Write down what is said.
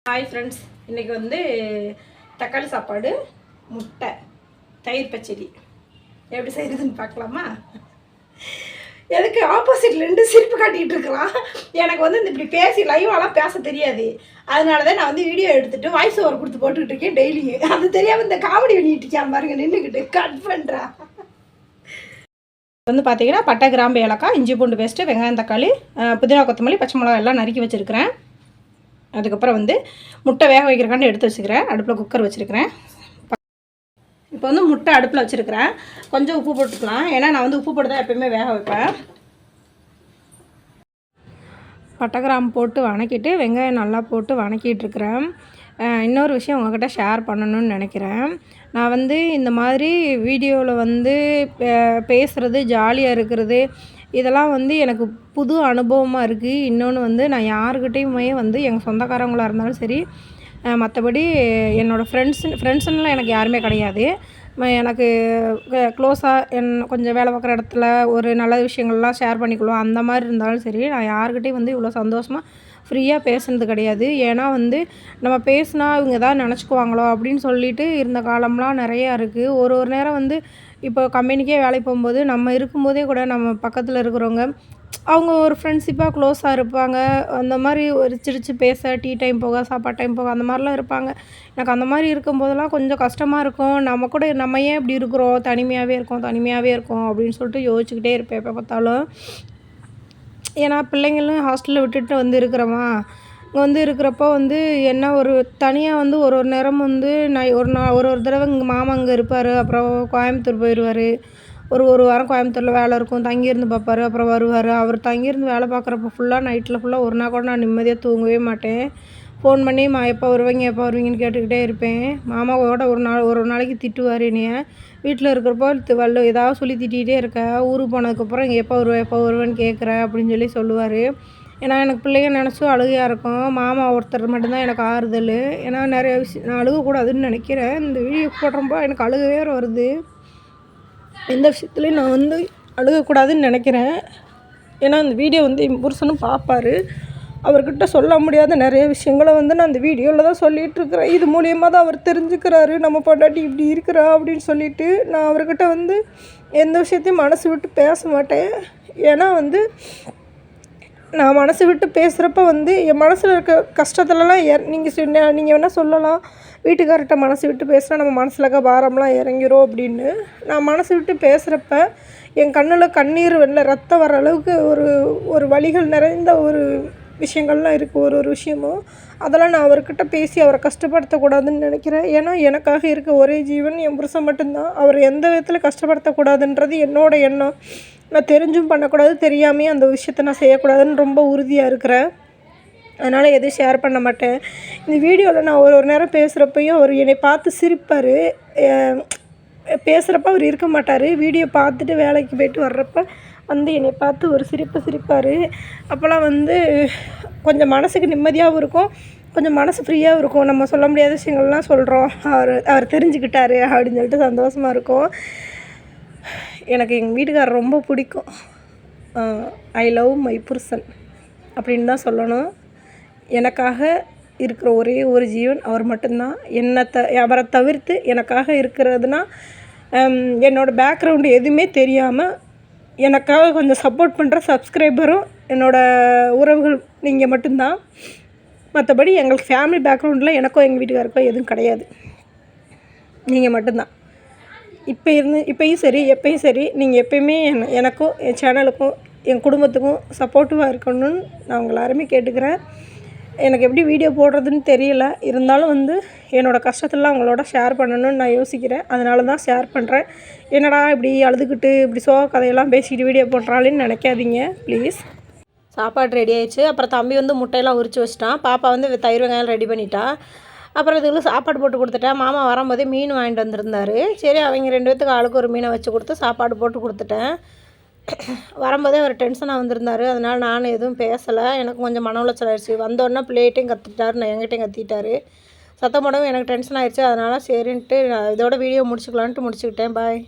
Hi friends, இன்றைக்கி வந்து தக்காளி சாப்பாடு, முட்டை, தயிர் பச்சடி எப்படி செய்கிறதுன்னு பார்க்கலாமா? எனக்கு ஆப்போசிட்டில் ரெண்டு சிரிப்பு காட்டிகிட்டு இருக்கிறான். எனக்கு வந்து இந்த இப்படி பேசி லைவாலாம் பேச தெரியாது. அதனால தான் நான் வந்து வீடியோ எடுத்துகிட்டு வாய்ஸ் ஓவர் கொடுத்து போட்டுக்கிட்டு இருக்கேன் டெய்லியும். அது தெரியாமல் இந்த காமெடி பண்ணிட்டு இருக்கேன் பாருங்க, நின்றுக்கிட்டு கட் பண்ணுறா. வந்து பார்த்தீங்கன்னா பட்டை, கிராம்பு, ஏலக்காய், இஞ்சி பூண்டு பேஸ்ட்டு, வெங்காயம், தக்காளி, புதினா, கொத்தமல்லி, பச்சை மிளகா எல்லாம் நறுக்கி வச்சுருக்கிறேன். அதுக்கப்புறம் வந்து முட்டை வேக வைக்கிறக்காண்டி எடுத்து வச்சுக்கிறேன். அடுப்பில் குக்கர் வச்சுருக்கிறேன். இப்போ வந்து முட்டை அடுப்பில் வச்சுருக்கிறேன். கொஞ்சம் உப்பு போட்டுக்கலாம், ஏன்னா நான் வந்து உப்பு போட்டு தான் எப்போயுமே வேக வைப்பேன். பட்டை கிராம்பு போட்டு வணக்கிட்டு வெங்காயம் நல்லா போட்டு வணக்கிட்டுருக்கிறேன். இன்னொரு விஷயம் உங்கள்கிட்ட ஷேர் பண்ணணும்னு நினைக்கிறேன். நான் வந்து இந்த மாதிரி வீடியோவில் வந்து பேசுகிறது, ஜாலியாக இருக்கிறது, இதெல்லாம் வந்து எனக்கு புது அனுபவமாக இருக்குது. இன்னொன்று வந்து நான் யாருக்கிட்டேயுமே வந்து எங்கள் சொந்தக்காரங்களாக இருந்தாலும் சரி, மற்றபடி என்னோடய ஃப்ரெண்ட்ஸுன்னெலாம் எனக்கு யாருமே கிடையாது. எனக்கு க்ளோஸாக கொஞ்சம் வேலை பார்க்குற இடத்துல ஒரு நல்ல விஷயங்கள்லாம் ஷேர் பண்ணிக்குவோம். அந்த மாதிரி இருந்தாலும் சரி, நான் யாருக்கிட்டேயும் வந்து இவ்வளோ சந்தோஷமாக ஃப்ரீயாக பேசுனது கிடையாது. ஏன்னா வந்து நம்ம பேசினா இவங்க எதாவது நினச்சிக்குவாங்களோ அப்படின்னு சொல்லிட்டு இருந்த காலம்லாம் நிறையா இருக்குது. ஒரு நேரம் வந்து இப்போ கம்பெனிக்கே வேலைக்கு போகும்போது நம்ம இருக்கும்போதே கூட நம்ம பக்கத்தில் இருக்கிறவங்க அவங்க ஒரு ஃப்ரெண்ட்ஷிப்பாக க்ளோஸாக இருப்பாங்க. அந்த மாதிரி ஒரு சிரித்து பேச, டீ டைம் போக, சாப்பாடு டைம் போக, அந்த மாதிரிலாம் இருப்பாங்க. எனக்கு அந்த மாதிரி இருக்கும்போதெல்லாம் கொஞ்சம் கஷ்டமாக இருக்கும். நம்ம ஏன் இப்படி இருக்கிறோம், தனிமையாகவே இருக்கோம் அப்படின்னு சொல்லிட்டு யோசிச்சுக்கிட்டே இருப்பேன் எப்போ பார்த்தாலும். ஏன்னா பிள்ளைங்களும் ஹாஸ்டலில் விட்டுட்டு வந்து இருக்கிறோமா, இங்கே வந்து இருக்கிறப்போ வந்து என்ன ஒரு தனியாக வந்து ஒரு நேரம் வந்து நான் ஒரு தடவை எங்கள் மாமா அங்கே இருப்பார். அப்புறம் கோயம்புத்தூர் போயிடுவார். ஒரு வாரம் கோயம்புத்தூரில் வேலை இருக்கும், தங்கியிருந்து பார்ப்பார். அப்புறம் வருவார். அவர் தங்கியிருந்து வேலை பார்க்குறப்ப ஃபுல்லாக நைட்டில் ஃபுல்லாக ஒரு நாள் கூட நான் நிம்மதியாக தூங்கவே மாட்டேன். ஃபோன் பண்ணி எப்போ வருவீங்கன்னு கேட்டுக்கிட்டே இருப்பேன். மாமாவோட ஒரு நாளைக்கு திட்டுவார் என்னைய. வீட்டில் இருக்கிறப்போ ஏதாவது சொல்லி திட்டிகிட்டே இருக்க, ஊருக்கு போனதுக்கப்புறம் இங்கே எப்போ வருவேன்னு கேட்குற அப்படின்னு சொல்லுவார். ஏன்னா எனக்கு பிள்ளைங்க நினச்சும் அழுகையாக இருக்கும். மாமா ஒருத்தர் மட்டும்தான் எனக்கு ஆறுதல். ஏன்னா நிறைய விஷயம் நான் அழுகக்கூடாதுன்னு நினைக்கிறேன். இந்த வீடியோ போடுறப்போ எனக்கு அழுகவே வருது. எந்த விஷயத்துலையும் நான் வந்து அழுகக்கூடாதுன்னு நினைக்கிறேன். ஏன்னா அந்த வீடியோ வந்து என் புருஷனும் பார்ப்பார். அவர்கிட்ட சொல்ல முடியாத நிறைய விஷயங்களை வந்து நான் அந்த வீடியோவில் தான் சொல்லிகிட்ருக்கிறேன். இது மூலியமாக தான் அவர் தெரிஞ்சுக்கிறாரு, நம்ம பொண்டாட்டி இப்படி இருக்கிறா அப்படின்னு சொல்லிட்டு. நான் அவர்கிட்ட வந்து எந்த விஷயத்தையும் மனசு விட்டு பேச மாட்டேன். ஏன்னா வந்து நான் மனசு விட்டு பேசுகிறப்ப வந்து என் மனசில் இருக்க கஷ்டத்துலலாம் நீங்கள் வேணால் சொல்லலாம், வீட்டுக்கார்கிட்ட மனசு விட்டு பேசினா நம்ம மனசில் இருக்க பாரம்லாம் இறங்கிரும் அப்படின்னு. நான் மனசு விட்டு பேசுகிறப்ப என் கண்ணில் கண்ணீர் ரத்தம் வர அளவுக்கு ஒரு வலிகள் நிறைந்த ஒரு விஷயங்கள்லாம் இருக்குது. ஒரு விஷயமும் அதெல்லாம் நான் அவர்கிட்ட பேசி அவரை கஷ்டப்படுத்தக்கூடாதுன்னு நினைக்கிறேன். ஏன்னா எனக்காக இருக்க ஒரே ஜீவன் என் புருஷன் மட்டும்தான். அவர் எந்த விதத்தில் கஷ்டப்படுத்தக்கூடாதுன்றது என்னோட எண்ணம். நான் தெரிஞ்சும் பண்ணக்கூடாது, தெரியாமையே அந்த விஷயத்த நான் செய்யக்கூடாதுன்னு ரொம்ப உறுதியாக இருக்கிறேன். அதனால் எதுவும் ஷேர் பண்ண மாட்டேன். இந்த வீடியோவில் நான் ஒரு நேரம் பேசுகிறப்பையும் அவர் என்னை பார்த்து சிரிப்பார். பேசுகிறப்ப அவர் இருக்க மாட்டார். வீடியோ பார்த்துட்டு வேலைக்கு போய்ட்டு வர்றப்ப வந்து என்னை பார்த்து ஒரு சிரிப்பார். அப்போல்லாம் வந்து கொஞ்சம் மனசுக்கு நிம்மதியாகவும் இருக்கும், கொஞ்சம் மனசு ஃப்ரீயாகவும் இருக்கும். நம்ம சொல்ல முடியாத விஷயங்கள்லாம் சொல்கிறோம், அவர் தெரிஞ்சுக்கிட்டாரு அப்படின்னு சொல்லிட்டு சந்தோஷமாக இருக்கும். எனக்கு எங்கள் வீட்டுக்காரர் ரொம்ப பிடிக்கும். ஐ லவ் மை புருஷன் அப்படின்னு தான் சொல்லணும். எனக்காக இருக்கிற ஒரே ஒரு ஜீவன் அவர் மட்டும்தான். அவரை தவிர்த்து எனக்காக இருக்கிறதுனா என்னோடய பேக்ரவுண்டு எதுவுமே தெரியாமல் எனக்காக கொஞ்சம் சப்போர்ட் பண்ணுற சப்ஸ்கிரைபரும் என்னோடய உறவுகள் நீங்கள் மட்டும்தான். மற்றபடி எங்களுக்கு ஃபேமிலி பேக்ரவுண்டில் எனக்கோ எங்கள் வீட்டுக்காருக்கோ எதுவும் கிடையாது. நீங்கள் மட்டும்தான். இப்போயும் சரி, எப்பயும் சரி, நீங்கள் எப்பயுமே எனக்கும் என் சேனலுக்கும் என் குடும்பத்துக்கும் சப்போர்ட்டிவாக இருக்கணும்னு நான் உங்களை எல்லாருமே கேட்டுக்கிறேன். எனக்கு எப்படி வீடியோ போடுறதுன்னு தெரியல, இருந்தாலும் வந்து என்னோடய கஷ்டத்தெல்லாம் அவங்களோட ஷேர் பண்ணணும்னு நான் யோசிக்கிறேன். அதனால தான் ஷேர் பண்ணுறேன். என்னடா இப்படி அழுதுகிட்டு இப்படி சோக கதையெல்லாம் பேசிக்கிட்டு வீடியோ போடுறாளேன்னு நினைக்காதீங்க ப்ளீஸ். சாப்பாடு ரெடி ஆயிடுச்சு. அப்புறம் தம்பி வந்து முட்டையெல்லாம் உரித்து வச்சிட்டான். பாப்பா வந்து தயிர் வெங்காயம் ரெடி பண்ணிட்டா. அப்புறம் இதுக்கு சாப்பாடு போட்டு கொடுத்துட்டேன். மாமா வரும்போதே மீன் வாங்கிட்டு வந்திருந்தார். சரி, அவங்க 2 பேத்துக்கு ஆளுக்கு ஒரு மீனை வச்சு கொடுத்து சாப்பாடு போட்டு கொடுத்துட்டேன். வரும்போதே அவர் டென்ஷனாக வந்திருந்தார். அதனால் நானும் எதுவும் பேசலை. எனக்கு கொஞ்சம் மன உளைச்சல் ஆயிடுச்சு. வந்தோடனே பிள்ளைகிட்டையும் கற்றுட்டார், நான் என்கிட்டையும் கத்திட்டார். சத்தம் போடவும் எனக்கு டென்ஷன் ஆயிடுச்சு. அதனால் சரின்ட்டு நான் இதோட வீடியோ முடிச்சுக்கலான்ட்டு முடிச்சுக்கிட்டேன். பாய்.